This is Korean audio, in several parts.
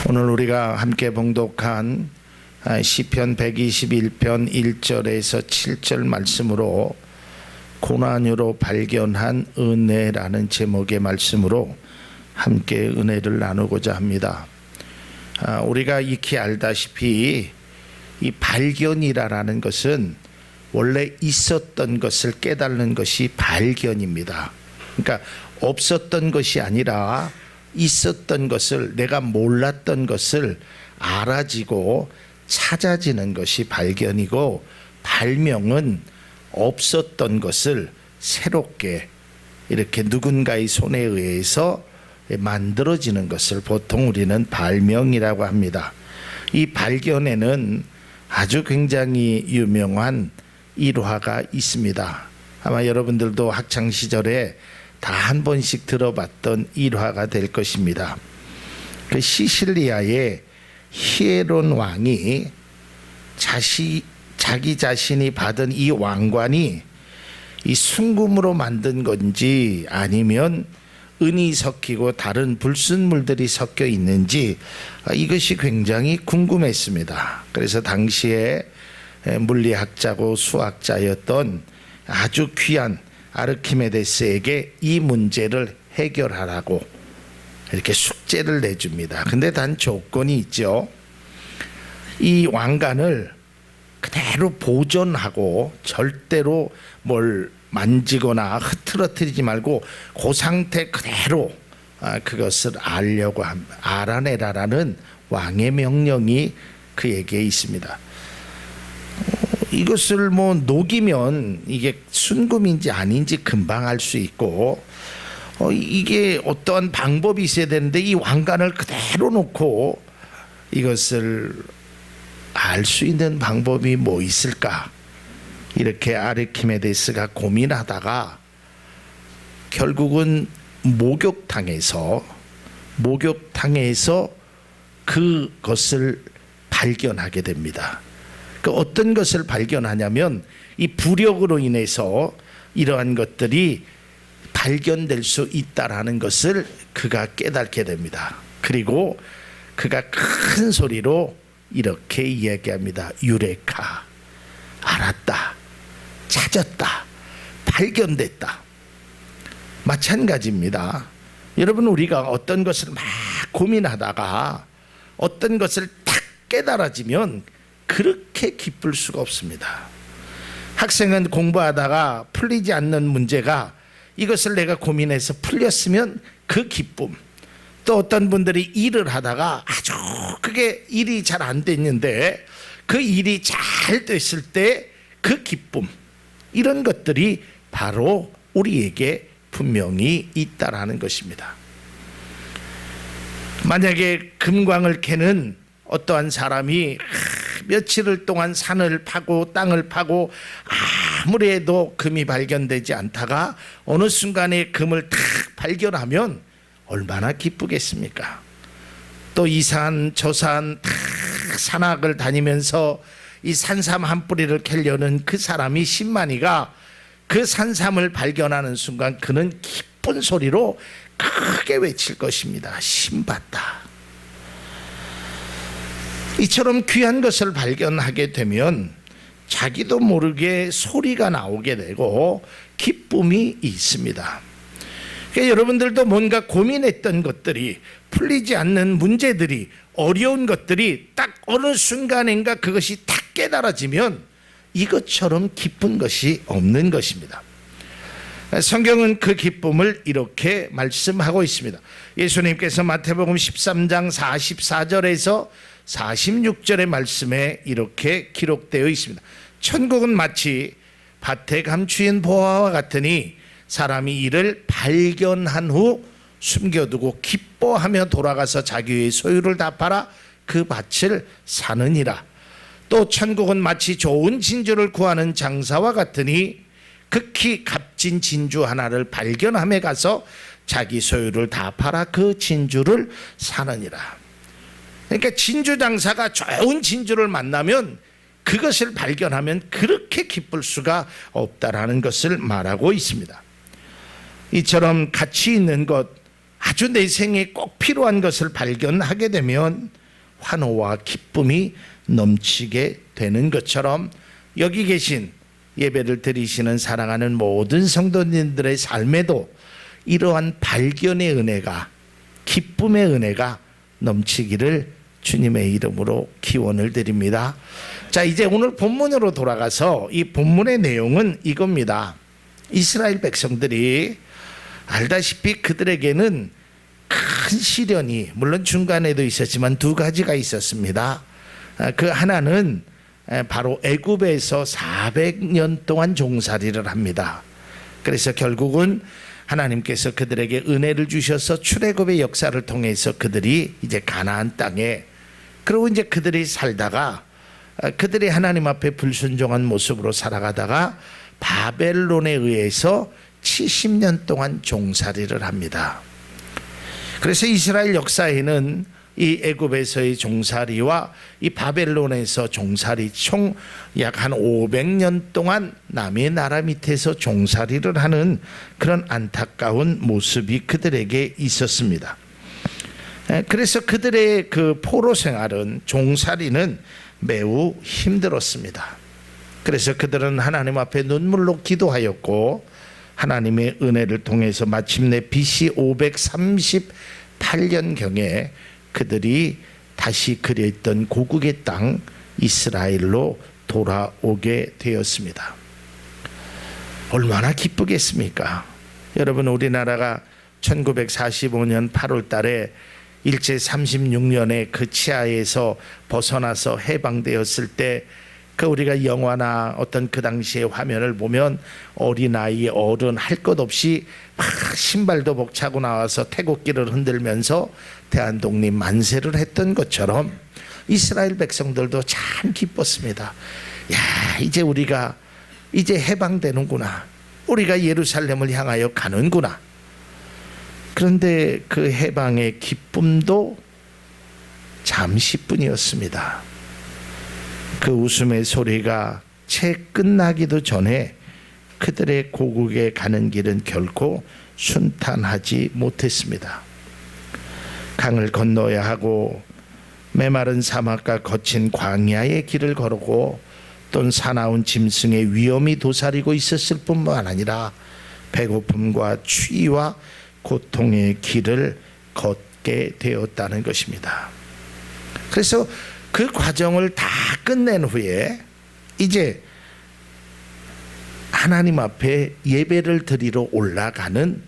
오늘 우리가 함께 봉독한 시편 121편 1절에서 7절 말씀으로 고난으로 발견한 은혜라는 제목의 말씀으로 함께 은혜를 나누고자 합니다. 우리가 익히 알다시피 이 발견이라는 것은 원래 있었던 것을 깨닫는 것이 발견입니다. 그러니까 없었던 것이 아니라 있었던 것을, 내가 몰랐던 것을 알아지고 찾아지는 것이 발견이고, 발명은 없었던 것을 새롭게 이렇게 누군가의 손에 의해서 만들어지는 것을 보통 우리는 발명이라고 합니다. 이 발견에는 아주 굉장히 유명한 일화가 있습니다. 아마 여러분들도 학창시절에 다 한 번씩 들어봤던 일화가 될 것입니다. 그 시실리아의 히에론 왕이 자기 자신이 받은 이 왕관이 이 순금으로 만든 건지 아니면 은이 섞이고 다른 불순물들이 섞여 있는지 이것이 굉장히 궁금했습니다. 그래서 당시에 물리학자고 수학자였던 아주 귀한 아르키메데스에게 이 문제를 해결하라고 이렇게 숙제를 내줍니다. 근데 단 조건이 있죠. 이 왕관을 그대로 보존하고 절대로 뭘 만지거나 흐트러뜨리지 말고 그 상태 그대로 그것을 알아내라라는 왕의 명령이 그에게 있습니다. 이것을 녹이면 이게 순금인지 아닌지 금방 알 수 있고, 이게 어떠한 방법이 있어야 되는데 이 왕관을 그대로 놓고 이것을 알 수 있는 방법이 뭐 있을까? 이렇게 아르키메데스가 고민하다가 결국은 목욕탕에서 그것을 발견하게 됩니다. 그 어떤 것을 발견하냐면 이 부력으로 인해서 이러한 것들이 발견될 수 있다라는 것을 그가 깨닫게 됩니다. 그리고 그가 큰 소리로 이렇게 이야기합니다. 유레카, 알았다, 찾았다, 발견됐다. 마찬가지입니다. 여러분, 우리가 어떤 것을 막 고민하다가 어떤 것을 딱 깨달아지면 그렇게 기쁠 수가 없습니다. 학생은 공부하다가 풀리지 않는 문제가 이것을 내가 고민해서 풀렸으면 그 기쁨, 또 어떤 분들이 일을 하다가 아주 그게 일이 잘 안 됐는데 그 일이 잘 됐을 때 그 기쁨, 이런 것들이 바로 우리에게 분명히 있다라는 것입니다. 만약에 금광을 캐는 어떠한 사람이 며칠을 동안 산을 파고 땅을 파고 아무리 해도 금이 발견되지 않다가 어느 순간에 금을 탁 발견하면 얼마나 기쁘겠습니까? 또 이 산 저 산 탁 산악을 다니면서 이 산삼 한 뿌리를 캐려는 그 사람이 신만이가 그 산삼을 발견하는 순간 그는 기쁜 소리로 크게 외칠 것입니다. 신봤다. 이처럼 귀한 것을 발견하게 되면 자기도 모르게 소리가 나오게 되고 기쁨이 있습니다. 그러니까 여러분들도 뭔가 고민했던 것들이, 풀리지 않는 문제들이, 어려운 것들이 딱 어느 순간인가 그것이 딱 깨달아지면 이것처럼 기쁜 것이 없는 것입니다. 성경은 그 기쁨을 이렇게 말씀하고 있습니다. 예수님께서 마태복음 13장 44절에서 46절의 말씀에 이렇게 기록되어 있습니다. 천국은 마치 밭에 감추인 보화와 같으니 사람이 이를 발견한 후 숨겨두고 기뻐하며 돌아가서 자기의 소유를 다 팔아 그 밭을 사느니라. 또 천국은 마치 좋은 진주를 구하는 장사와 같으니 극히 값진 진주 하나를 발견함에 가서 자기 소유를 다 팔아 그 진주를 사느니라. 그러니까 진주 장사가 좋은 진주를 만나면 그것을 발견하면 그렇게 기쁠 수가 없다라는 것을 말하고 있습니다. 이처럼 가치 있는 것, 아주 내 생에 꼭 필요한 것을 발견하게 되면 환호와 기쁨이 넘치게 되는 것처럼 여기 계신 예배를 드리시는 사랑하는 모든 성도님들의 삶에도 이러한 발견의 은혜가, 기쁨의 은혜가 넘치기를 주님의 이름으로 기원을 드립니다. 자, 이제 오늘 본문으로 돌아가서 이 본문의 내용은 이겁니다. 이스라엘 백성들이 알다시피 그들에게는 큰 시련이 물론 중간에도 있었지만 두 가지가 있었습니다. 그 하나는 바로 애굽에서 400년 동안 종살이를 합니다. 그래서 결국은 하나님께서 그들에게 은혜를 주셔서 출애굽의 역사를 통해서 그들이 이제 가나안 땅에, 그리고 이제 그들이 살다가 그들이 하나님 앞에 불순종한 모습으로 살아가다가 바벨론에 의해서 70년 동안 종살이를 합니다. 그래서 이스라엘 역사에는 이 애굽에서의 종살이와 이 바벨론에서 종살이 총 약 한 500년 동안 남의 나라 밑에서 종살이를 하는 그런 안타까운 모습이 그들에게 있었습니다. 그래서 그들의 그 포로 생활은, 종살이는 매우 힘들었습니다. 그래서 그들은 하나님 앞에 눈물로 기도하였고 하나님의 은혜를 통해서 마침내 BC 538년경에 그들이 다시 그려있던 고국의 땅 이스라엘로 돌아오게 되었습니다. 얼마나 기쁘겠습니까? 여러분, 우리나라가 1945년 8월 달에 일제 36년의 그 치하에서 벗어나서 해방되었을 때 그 우리가 영화나 어떤 그 당시의 화면을 보면 어린아이, 어른 할 것 없이 막 신발도 벅차고 나와서 태국기를 흔들면서 대한독립 만세를 했던 것처럼 이스라엘 백성들도 참 기뻤습니다. 야, 이제 우리가 이제 해방되는구나. 우리가 예루살렘을 향하여 가는구나. 그런데 그 해방의 기쁨도 잠시뿐이었습니다. 그 웃음의 소리가 채 끝나기도 전에 그들의 고국에 가는 길은 결코 순탄하지 못했습니다. 강을 건너야 하고 메마른 사막과 거친 광야의 길을 걸었고 또는 사나운 짐승의 위험이 도사리고 있었을 뿐만 아니라 배고픔과 추위와 고통의 길을 걷게 되었다는 것입니다. 그래서 그 과정을 다 끝낸 후에 이제 하나님 앞에 예배를 드리러 올라가는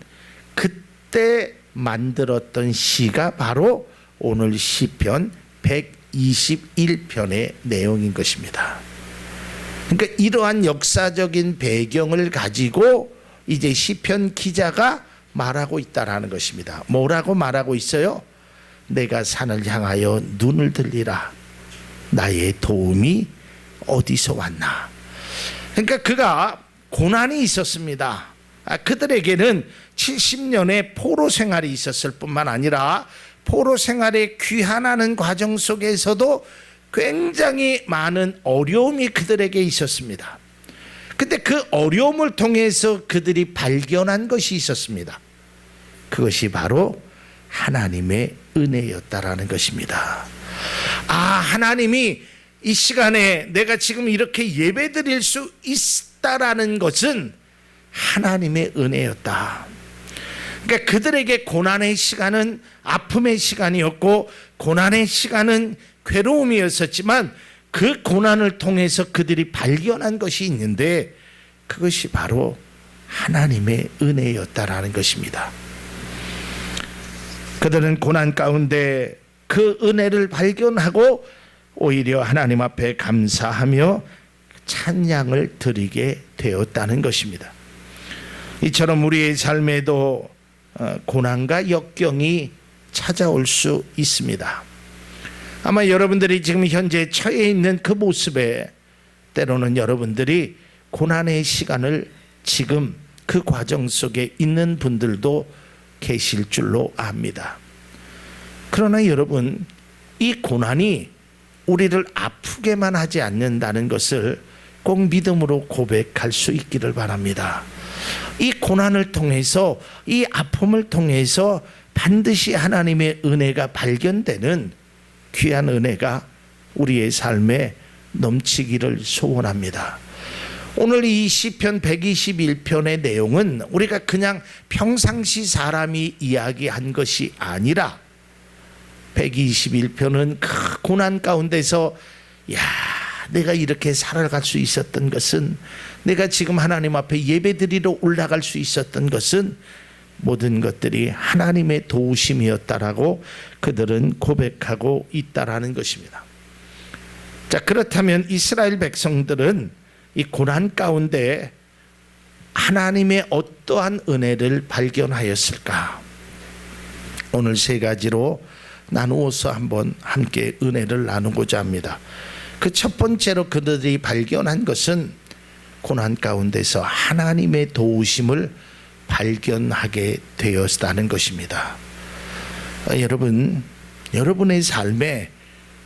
그때 만들었던 시가 바로 오늘 시편 121편의 내용인 것입니다. 그러니까 이러한 역사적인 배경을 가지고 이제 시편 기자가 말하고 있다라는 것입니다. 뭐라고 말하고 있어요? 내가 산을 향하여 눈을 들리라. 나의 도움이 어디서 왔나? 그러니까 그가 고난이 있었습니다. 그들에게는 70년의 포로 생활이 있었을 뿐만 아니라 포로 생활의 귀환하는 과정 속에서도 굉장히 많은 어려움이 그들에게 있었습니다. 근데 그 어려움을 통해서 그들이 발견한 것이 있었습니다. 그것이 바로 하나님의 은혜였다라는 것입니다. 하나님이 이 시간에 내가 지금 이렇게 예배드릴 수 있다라는 것은 하나님의 은혜였다. 그러니까 그들에게 고난의 시간은 아픔의 시간이었고 고난의 시간은 괴로움이었었지만 그 고난을 통해서 그들이 발견한 것이 있는데 그것이 바로 하나님의 은혜였다라는 것입니다. 그들은 고난 가운데 그 은혜를 발견하고 오히려 하나님 앞에 감사하며 찬양을 드리게 되었다는 것입니다. 이처럼 우리의 삶에도 고난과 역경이 찾아올 수 있습니다. 아마 여러분들이 지금 현재 처해 있는 그 모습에 때로는 여러분들이 고난의 시간을 지금 그 과정 속에 있는 분들도 계실 줄로 압니다. 그러나 여러분, 이 고난이 우리를 아프게만 하지 않는다는 것을 꼭 믿음으로 고백할 수 있기를 바랍니다. 이 고난을 통해서, 이 아픔을 통해서 반드시 하나님의 은혜가 발견되는 귀한 은혜가 우리의 삶에 넘치기를 소원합니다. 오늘 이 시편 121편의 내용은 우리가 그냥 평상시 사람이 이야기한 것이 아니라 121편은 그 고난 가운데서 내가 이렇게 살아갈 수 있었던 것은, 내가 지금 하나님 앞에 예배드리러 올라갈 수 있었던 것은 모든 것들이 하나님의 도우심이었다라고 그들은 고백하고 있다라는 것입니다. 자, 그렇다면 이스라엘 백성들은 이 고난 가운데 하나님의 어떠한 은혜를 발견하였을까? 오늘 세 가지로 나누어서 한번 함께 은혜를 나누고자 합니다. 그 첫 번째로 그들이 발견한 것은 고난 가운데서 하나님의 도우심을 발견하게 되었다는 것입니다. 여러분, 여러분의 삶에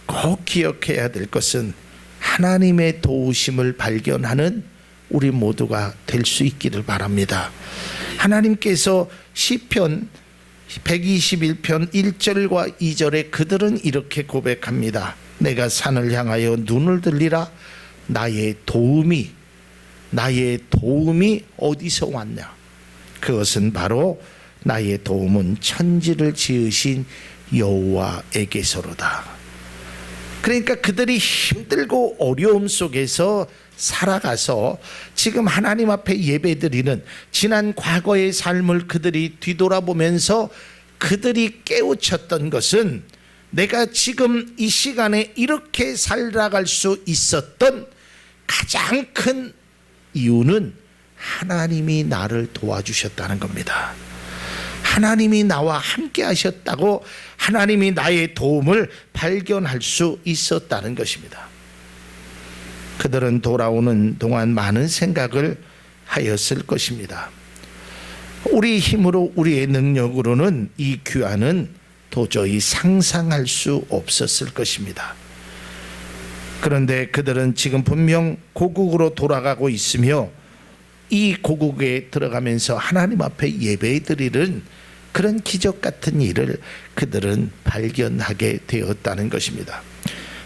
꼭 기억해야 될 것은 하나님의 도우심을 발견하는 우리 모두가 될 수 있기를 바랍니다. 하나님께서 시편 121편 1절과 2절에 그들은 이렇게 고백합니다. 내가 산을 향하여 눈을 들리라. 나의 도움이 어디서 왔냐? 그것은 바로 나의 도움은 천지를 지으신 여호와에게서로다. 그러니까 그들이 힘들고 어려움 속에서 살아가서 지금 하나님 앞에 예배드리는 지난 과거의 삶을 그들이 뒤돌아보면서 그들이 깨우쳤던 것은 내가 지금 이 시간에 이렇게 살아갈 수 있었던 가장 큰 이유는 하나님이 나를 도와주셨다는 겁니다. 하나님이 나와 함께 하셨다고 하나님이 나의 도움을 발견할 수 있었다는 것입니다. 그들은 돌아오는 동안 많은 생각을 하였을 것입니다. 우리 힘으로 우리의 능력으로는 이 귀환은 도저히 상상할 수 없었을 것입니다. 그런데 그들은 지금 분명 고국으로 돌아가고 있으며 이 고국에 들어가면서 하나님 앞에 예배드리는 그런 기적 같은 일을 그들은 발견하게 되었다는 것입니다.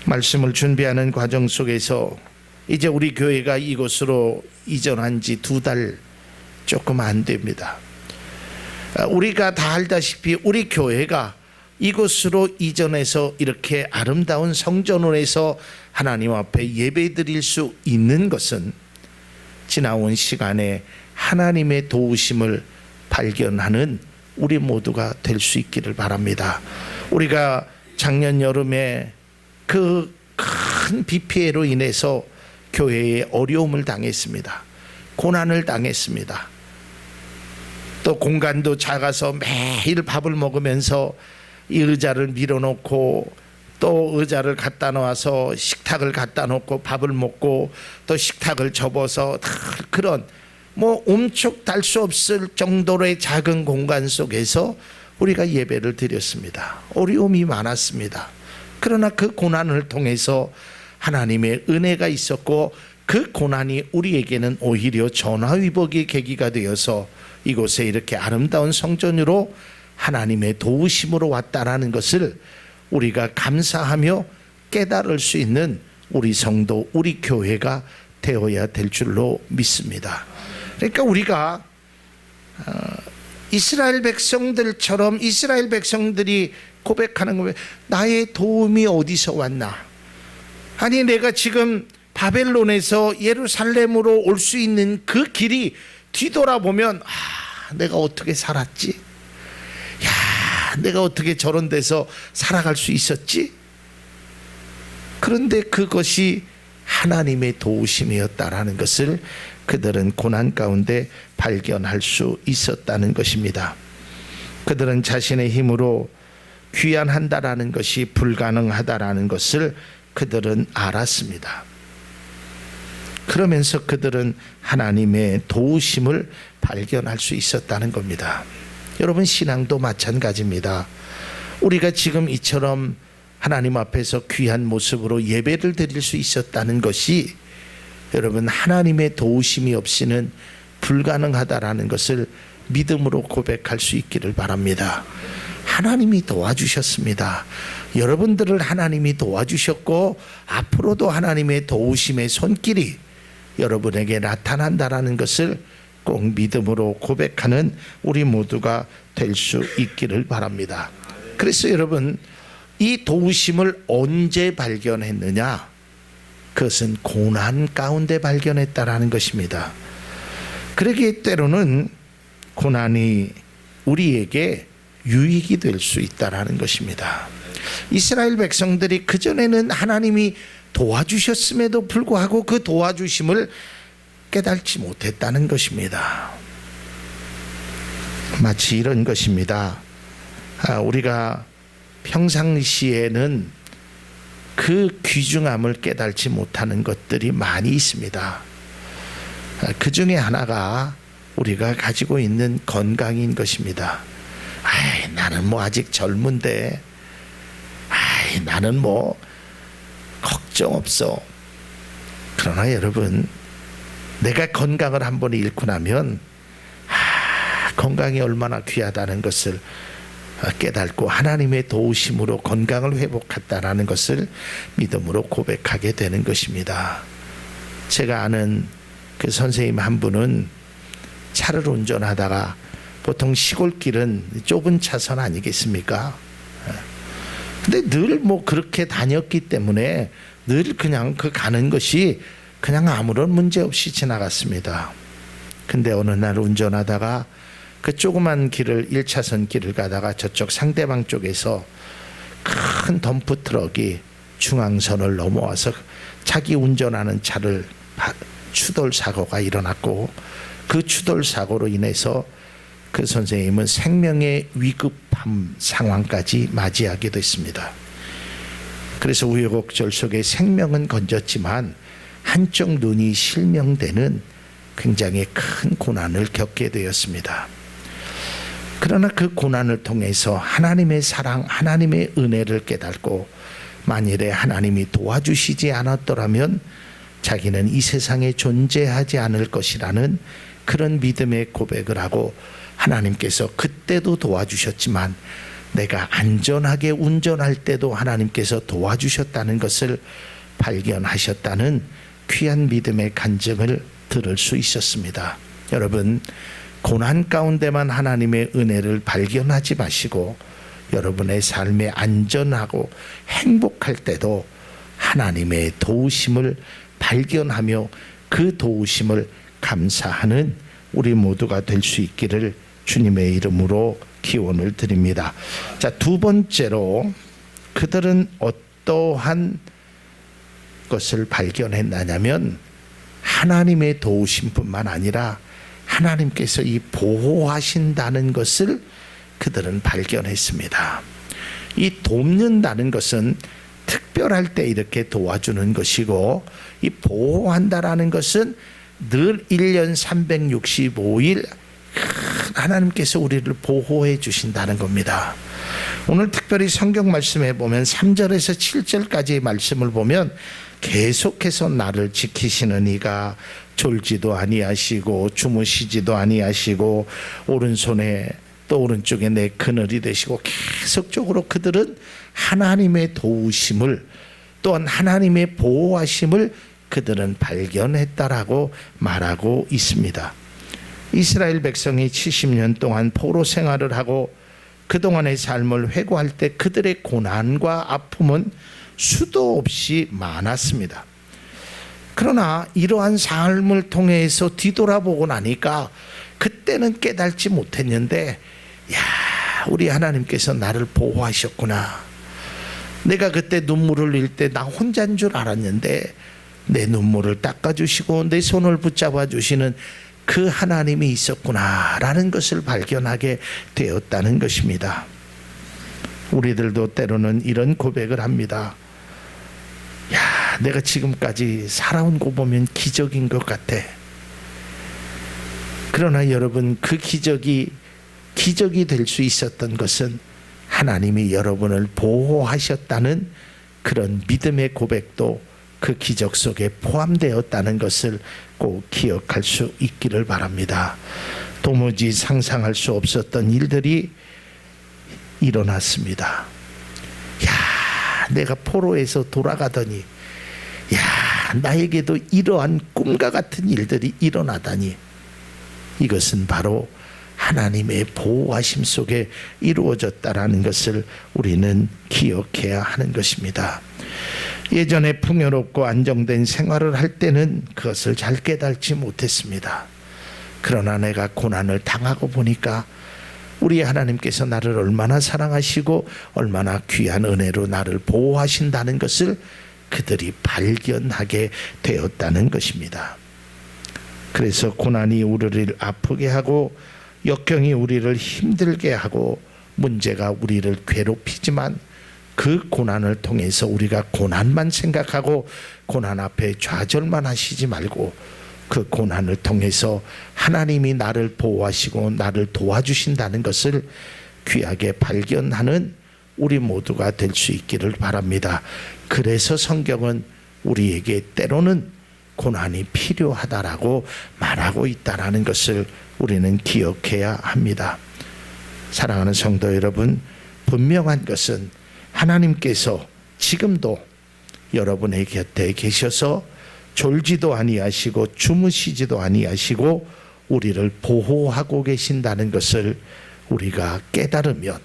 말씀을 준비하는 과정 속에서 이제 우리 교회가 이곳으로 이전한 지 2달 조금 안 됩니다. 우리가 다 알다시피 우리 교회가 이곳으로 이전해서 이렇게 아름다운 성전원에서 하나님 앞에 예배드릴 수 있는 것은 지나온 시간에 하나님의 도우심을 발견하는 우리 모두가 될 수 있기를 바랍니다. 우리가 작년 여름에 그 큰 비 피해로 인해서 교회에 어려움을 당했습니다. 고난을 당했습니다. 또 공간도 작아서 매일 밥을 먹으면서 이 의자를 밀어놓고 또 의자를 갖다 놓아서 식탁을 갖다 놓고 밥을 먹고 또 식탁을 접어서 그런 옴축달 수 없을 정도의 작은 공간 속에서 우리가 예배를 드렸습니다. 어려움이 많았습니다. 그러나 그 고난을 통해서 하나님의 은혜가 있었고 그 고난이 우리에게는 오히려 전화위복의 계기가 되어서 이곳에 이렇게 아름다운 성전으로 하나님의 도우심으로 왔다라는 것을 우리가 감사하며 깨달을 수 있는 우리 성도, 우리 교회가 되어야 될 줄로 믿습니다. 그러니까 우리가 이스라엘 백성들처럼 이스라엘 백성들이 고백하는 거예요. 나의 도움이 어디서 왔나? 아니 내가 지금 바벨론에서 예루살렘으로 올 수 있는 그 길이 뒤돌아보면 내가 어떻게 살았지? 내가 어떻게 저런 데서 살아갈 수 있었지? 그런데 그것이 하나님의 도우심이었다라는 것을 그들은 고난 가운데 발견할 수 있었다는 것입니다. 그들은 자신의 힘으로 귀환한다라는 것이 불가능하다라는 것을 그들은 알았습니다. 그러면서 그들은 하나님의 도우심을 발견할 수 있었다는 겁니다. 여러분, 신앙도 마찬가지입니다. 우리가 지금 이처럼 하나님 앞에서 귀한 모습으로 예배를 드릴 수 있었다는 것이 여러분 하나님의 도우심이 없이는 불가능하다라는 것을 믿음으로 고백할 수 있기를 바랍니다. 하나님이 도와주셨습니다. 여러분들을 하나님이 도와주셨고 앞으로도 하나님의 도우심의 손길이 여러분에게 나타난다라는 것을 꼭 믿음으로 고백하는 우리 모두가 될 수 있기를 바랍니다. 그래서 여러분, 이 도우심을 언제 발견했느냐? 그것은 고난 가운데 발견했다라는 것입니다. 그러기에 때로는 고난이 우리에게 유익이 될 수 있다라는 것입니다. 이스라엘 백성들이 그전에는 하나님이 도와주셨음에도 불구하고 그 도와주심을 깨닫지 못했다는 것입니다. 마치 이런 것입니다. 우리가 평상시에는 그 귀중함을 깨닫지 못하는 것들이 많이 있습니다. 그 중에 하나가 우리가 가지고 있는 건강인 것입니다. 나는 뭐 아직 젊은데, 나는 뭐 걱정 없어. 그러나 여러분, 내가 건강을 한번 잃고 나면 건강이 얼마나 귀하다는 것을 깨닫고 하나님의 도우심으로 건강을 회복했다라는 것을 믿음으로 고백하게 되는 것입니다. 제가 아는 그 선생님 한 분은 차를 운전하다가, 보통 시골길은 좁은 차선 아니겠습니까? 근데 늘 뭐 그렇게 다녔기 때문에 늘 그냥 그 가는 것이 그냥 아무런 문제 없이 지나갔습니다. 근데 어느 날 운전하다가 그 조그만 길을 1차선 길을 가다가 저쪽 상대방 쪽에서 큰 덤프 트럭이 중앙선을 넘어와서 자기 운전하는 차를 추돌 사고가 일어났고, 그 추돌 사고로 인해서 그 선생님은 생명의 위급함 상황까지 맞이하게 됐습니다. 그래서 우여곡절 속에 생명은 건졌지만 한쪽 눈이 실명되는 굉장히 큰 고난을 겪게 되었습니다. 그러나 그 고난을 통해서 하나님의 사랑, 하나님의 은혜를 깨닫고, 만일에 하나님이 도와주시지 않았더라면 자기는 이 세상에 존재하지 않을 것이라는 그런 믿음의 고백을 하고, 하나님께서 그때도 도와주셨지만 내가 안전하게 운전할 때도 하나님께서 도와주셨다는 것을 발견하셨다는 귀한 믿음의 간증을 들을 수 있었습니다. 여러분, 고난 가운데만 하나님의 은혜를 발견하지 마시고 여러분의 삶에 안전하고 행복할 때도 하나님의 도우심을 발견하며 그 도우심을 감사하는 우리 모두가 될 수 있기를 주님의 이름으로 기원을 드립니다. 자, 두 번째로 그들은 어떠한 것을 발견했느냐면 하나님의 도우심뿐만 아니라 하나님께서 이 보호하신다는 것을 그들은 발견했습니다. 이 돕는다는 것은 특별할 때 이렇게 도와주는 것이고, 이 보호한다라는 것은 늘 1년 365일 하나님께서 우리를 보호해 주신다는 겁니다. 오늘 특별히 성경 말씀에 보면 3절에서 7절까지의 말씀을 보면 계속해서 나를 지키시는 이가 졸지도 아니하시고 주무시지도 아니하시고 오른손에 또 오른쪽에 내 그늘이 되시고, 계속적으로 그들은 하나님의 도우심을, 또한 하나님의 보호하심을 그들은 발견했다라고 말하고 있습니다. 이스라엘 백성이 70년 동안 포로 생활을 하고 그동안의 삶을 회고할 때 그들의 고난과 아픔은 수도 없이 많았습니다. 그러나 이러한 삶을 통해서 뒤돌아보고 나니까 그때는 깨닫지 못했는데, 우리 하나님께서 나를 보호하셨구나. 내가 그때 눈물을 흘릴 때 나 혼자인 줄 알았는데 내 눈물을 닦아주시고 내 손을 붙잡아 주시는 그 하나님이 있었구나라는 것을 발견하게 되었다는 것입니다. 우리들도 때로는 이런 고백을 합니다. 내가 지금까지 살아온 거 보면 기적인 것 같아. 그러나 여러분, 그 기적이 될 수 있었던 것은 하나님이 여러분을 보호하셨다는 그런 믿음의 고백도 그 기적 속에 포함되었다는 것을 꼭 기억할 수 있기를 바랍니다. 도무지 상상할 수 없었던 일들이 일어났습니다. 야, 내가 포로에서 돌아가더니 야, 나에게도 이러한 꿈과 같은 일들이 일어나다니, 이것은 바로 하나님의 보호하심 속에 이루어졌다라는 것을 우리는 기억해야 하는 것입니다. 예전에 풍요롭고 안정된 생활을 할 때는 그것을 잘 깨닫지 못했습니다. 그러나 내가 고난을 당하고 보니까 우리 하나님께서 나를 얼마나 사랑하시고 얼마나 귀한 은혜로 나를 보호하신다는 것을 그들이 발견하게 되었다는 것입니다. 그래서 고난이 우리를 아프게 하고 역경이 우리를 힘들게 하고 문제가 우리를 괴롭히지만, 그 고난을 통해서 우리가 고난만 생각하고 고난 앞에 좌절만 하시지 말고 그 고난을 통해서 하나님이 나를 보호하시고 나를 도와주신다는 것을 귀하게 발견하는 우리 모두가 될 수 있기를 바랍니다. 그래서 성경은 우리에게 때로는 고난이 필요하다라고 말하고 있다라는 것을 우리는 기억해야 합니다. 사랑하는 성도 여러분, 분명한 것은 하나님께서 지금도 여러분의 곁에 계셔서 졸지도 아니하시고 주무시지도 아니하시고 우리를 보호하고 계신다는 것을 우리가 깨달으면,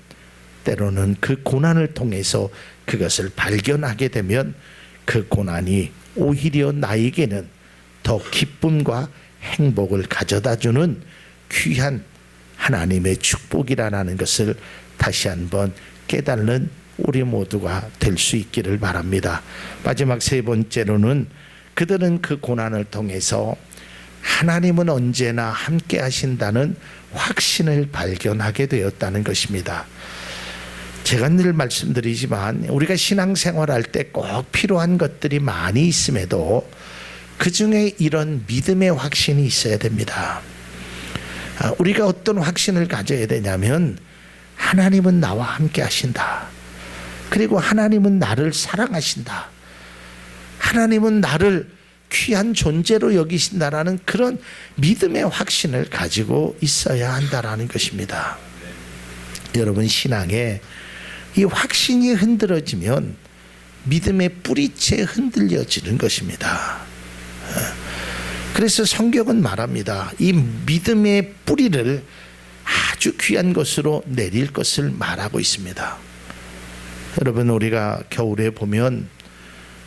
때로는 그 고난을 통해서 그것을 발견하게 되면 그 고난이 오히려 나에게는 더 기쁨과 행복을 가져다주는 귀한 하나님의 축복이라는 것을 다시 한번 깨닫는 우리 모두가 될 수 있기를 바랍니다. 마지막 세 번째로는 그들은 그 고난을 통해서 하나님은 언제나 함께 하신다는 확신을 발견하게 되었다는 것입니다. 제가 늘 말씀드리지만 우리가 신앙생활할 때 꼭 필요한 것들이 많이 있음에도 그 중에 이런 믿음의 확신이 있어야 됩니다. 우리가 어떤 확신을 가져야 되냐면, 하나님은 나와 함께 하신다. 그리고 하나님은 나를 사랑하신다. 하나님은 나를 귀한 존재로 여기신다라는 그런 믿음의 확신을 가지고 있어야 한다라는 것입니다. 여러분, 신앙에 이 확신이 흔들어지면 믿음의 뿌리채 흔들려지는 것입니다. 그래서 성경은 말합니다. 이 믿음의 뿌리를 아주 귀한 것으로 내릴 것을 말하고 있습니다. 여러분, 우리가 겨울에 보면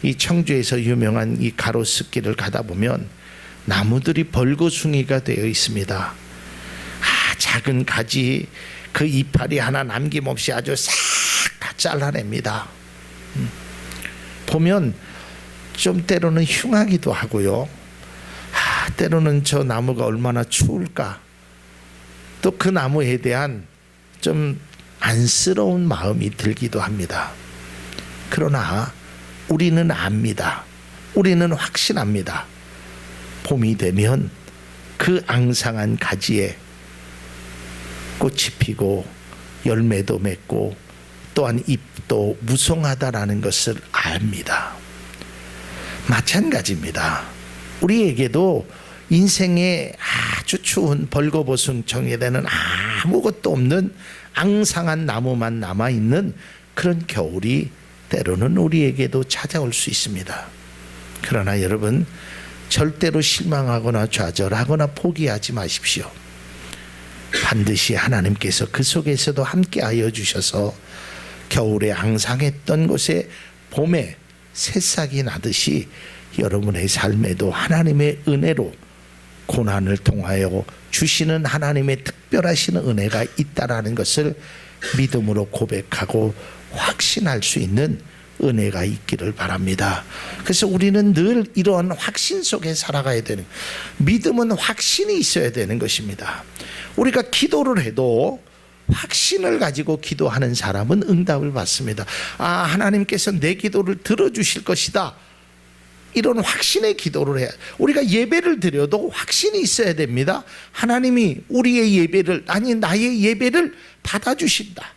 이 청주에서 유명한 이 가로수길을 가다 보면 나무들이 벌거숭이가 되어 있습니다. 작은 가지 그 이파리 하나 남김없이 아주 싹 다 잘라냅니다. 보면 좀 때로는 흉하기도 하고요. 때로는 저 나무가 얼마나 추울까, 또 그 나무에 대한 좀 안쓰러운 마음이 들기도 합니다. 그러나 우리는 압니다. 우리는 확신합니다. 봄이 되면 그 앙상한 가지에 꽃이 피고 열매도 맺고 또한 잎도 무성하다라는 것을 압니다. 마찬가지입니다. 우리에게도 인생에 아주 추운 벌거벗은 되는 아무것도 없는 앙상한 나무만 남아있는 그런 겨울이 때로는 우리에게도 찾아올 수 있습니다. 그러나 여러분, 절대로 실망하거나 좌절하거나 포기하지 마십시오. 반드시 하나님께서 그 속에서도 함께하여 주셔서 겨울에 앙상했던 곳에 봄에 새싹이 나듯이 여러분의 삶에도 하나님의 은혜로 고난을 통하여 주시는 하나님의 특별하신 은혜가 있다라는 것을 믿음으로 고백하고 확신할 수 있는 은혜가 있기를 바랍니다. 그래서 우리는 늘 이러한 확신 속에 살아가야 되는, 믿음은 확신이 있어야 되는 것입니다. 우리가 기도를 해도 확신을 가지고 기도하는 사람은 응답을 받습니다. 하나님께서 내 기도를 들어주실 것이다, 이런 확신의 기도를 해야. 우리가 예배를 드려도 확신이 있어야 됩니다. 하나님이 우리의 예배를, 아니 나의 예배를 받아주신다.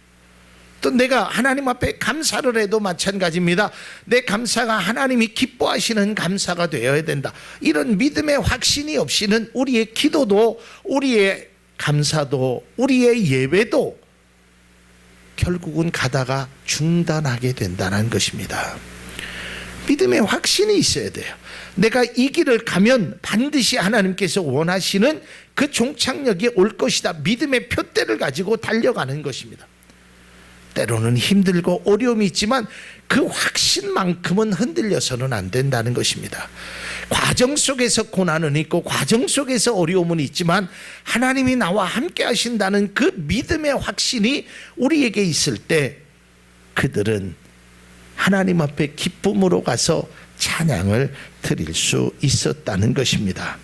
또 내가 하나님 앞에 감사를 해도 마찬가지입니다. 내 감사가 하나님이 기뻐하시는 감사가 되어야 된다. 이런 믿음의 확신이 없이는 우리의 기도도, 우리의 감사도, 우리의 예배도 결국은 가다가 중단하게 된다는 것입니다. 믿음의 확신이 있어야 돼요. 내가 이 길을 가면 반드시 하나님께서 원하시는 그 종착역이 올 것이다. 믿음의 표대를 가지고 달려가는 것입니다. 때로는 힘들고 어려움이 있지만 그 확신만큼은 흔들려서는 안 된다는 것입니다. 과정 속에서 고난은 있고 과정 속에서 어려움은 있지만 하나님이 나와 함께 하신다는 그 믿음의 확신이 우리에게 있을 때 그들은 하나님 앞에 기쁨으로 가서 찬양을 드릴 수 있었다는 것입니다.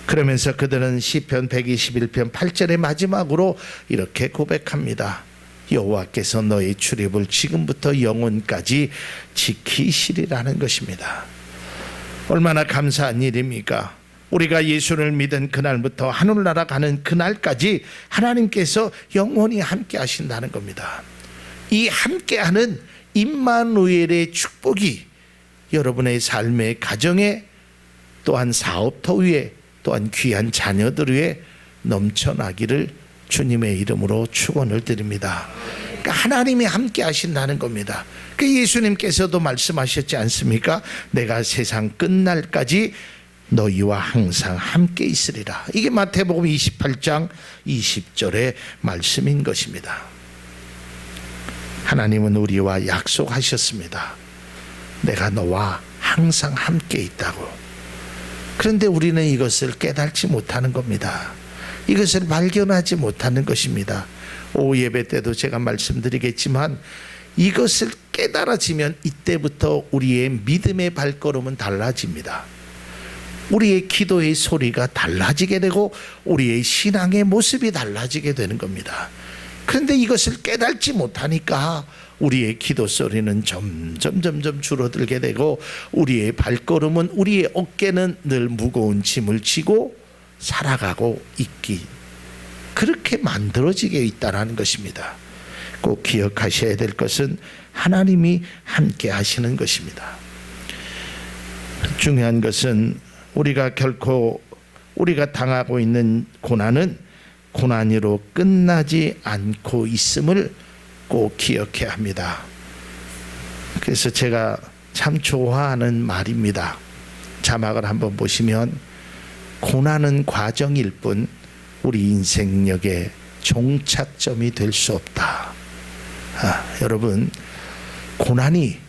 그러면서 그들은 시편 121편 8절의 마지막으로 이렇게 고백합니다. 여호와께서 너희 출입을 지금부터 영원까지 지키시리라는 것입니다. 얼마나 감사한 일입니까? 우리가 예수를 믿은 그날부터 하늘나라 가는 그날까지 하나님께서 영원히 함께 하신다는 겁니다. 이 함께하는 임마누엘의 축복이 여러분의 삶의 가정에, 또한 사업터 위에, 또한 귀한 자녀들 위에 넘쳐나기를 주님의 이름으로 축원을 드립니다. 그러니까 하나님이 함께 하신다는 겁니다. 그 예수님께서도 말씀하셨지 않습니까? 내가 세상 끝날까지 너희와 항상 함께 있으리라. 이게 마태복음 28장 20절의 말씀인 것입니다. 하나님은 우리와 약속하셨습니다. 내가 너와 항상 함께 있다고. 그런데 우리는 이것을 깨닫지 못하는 겁니다. 이것을 발견하지 못하는 것입니다. 오후 예배 때도 제가 말씀드리겠지만 이것을 깨달아지면 이때부터 우리의 믿음의 발걸음은 달라집니다. 우리의 기도의 소리가 달라지게 되고 우리의 신앙의 모습이 달라지게 되는 겁니다. 그런데 이것을 깨닫지 못하니까 우리의 기도 소리는 점점 줄어들게 되고 우리의 발걸음은, 우리의 어깨는 늘 무거운 짐을 지고 살아가고 있기, 그렇게 만들어지게 있다는 것입니다. 꼭 기억하셔야 될 것은 하나님이 함께 하시는 것입니다. 중요한 것은 우리가 당하고 있는 고난은 고난으로 끝나지 않고 있음을 꼭 기억해야 합니다. 그래서 제가 참 좋아하는 말입니다. 자막을 한번 보시면 고난은 과정일 뿐 우리 인생역의 종착점이 될 수 없다. 여러분, 고난이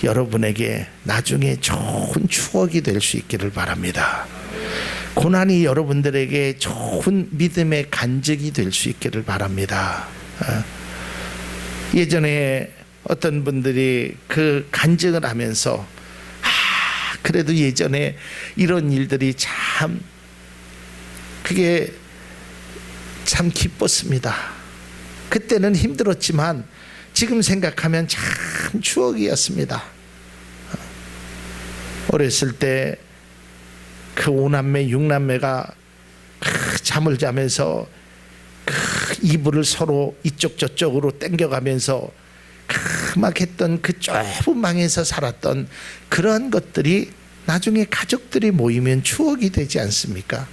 여러분에게 나중에 좋은 추억이 될 수 있기를 바랍니다. 고난이 여러분들에게 좋은 믿음의 간증이 될 수 있기를 바랍니다. 예전에 어떤 분들이 그 간증을 하면서 그래도 예전에 이런 일들이 그게 참 기뻤습니다. 그때는 힘들었지만 지금 생각하면 참 추억이었습니다. 어렸을 때 그 5남매 6남매가 잠을 자면서 이불을 서로 이쪽 저쪽으로 당겨가면서 막 했던 그 좁은 방에서 살았던 그런 것들이 나중에 가족들이 모이면 추억이 되지 않습니까?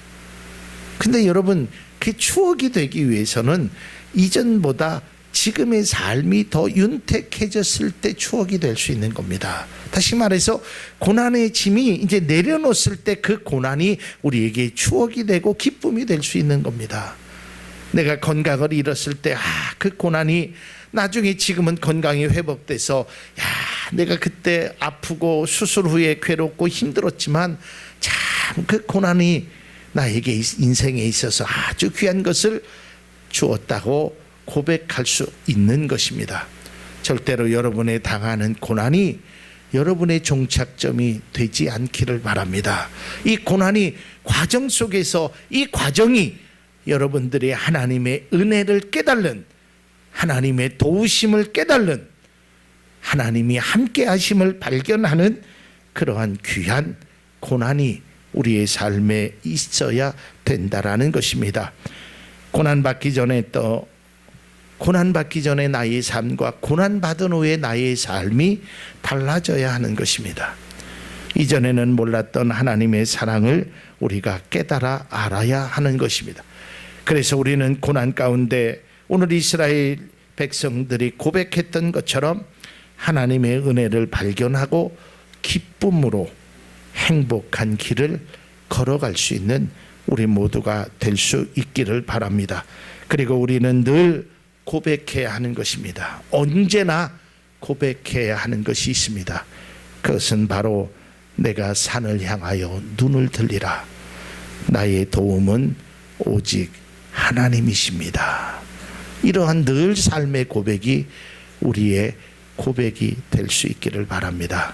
근데 여러분, 그 추억이 되기 위해서는 이전보다 지금의 삶이 더 윤택해졌을 때 추억이 될 수 있는 겁니다. 다시 말해서 고난의 짐이 이제 내려놓았을 때 그 고난이 우리에게 추억이 되고 기쁨이 될 수 있는 겁니다. 내가 건강을 잃었을 때 그 고난이 나중에 지금은 건강이 회복돼서 내가 그때 아프고 수술 후에 괴롭고 힘들었지만 참 그 고난이 나에게 인생에 있어서 아주 귀한 것을 주었다고 고백할 수 있는 것입니다. 절대로 여러분의 당하는 고난이 여러분의 종착점이 되지 않기를 바랍니다. 이 고난이 과정 속에서, 이 과정이 여러분들의 하나님의 은혜를 깨달는, 하나님의 도우심을 깨달는, 하나님이 함께 하심을 발견하는 그러한 귀한 고난이 우리의 삶에 있어야 된다라는 것입니다. 고난받기 전에 나의 삶과 고난받은 후에 나의 삶이 달라져야 하는 것입니다. 이전에는 몰랐던 하나님의 사랑을 우리가 깨달아 알아야 하는 것입니다. 그래서 우리는 고난 가운데, 오늘 이스라엘 백성들이 고백했던 것처럼 하나님의 은혜를 발견하고 기쁨으로 행복한 길을 걸어갈 수 있는 우리 모두가 될 수 있기를 바랍니다. 그리고 우리는 늘 고백해야 하는 것입니다. 언제나 고백해야 하는 것이 있습니다. 그것은 바로 내가 산을 향하여 눈을 들리라. 나의 도움은 오직 하나님이십니다. 이러한 늘 삶의 고백이 우리의 고백이 될 수 있기를 바랍니다.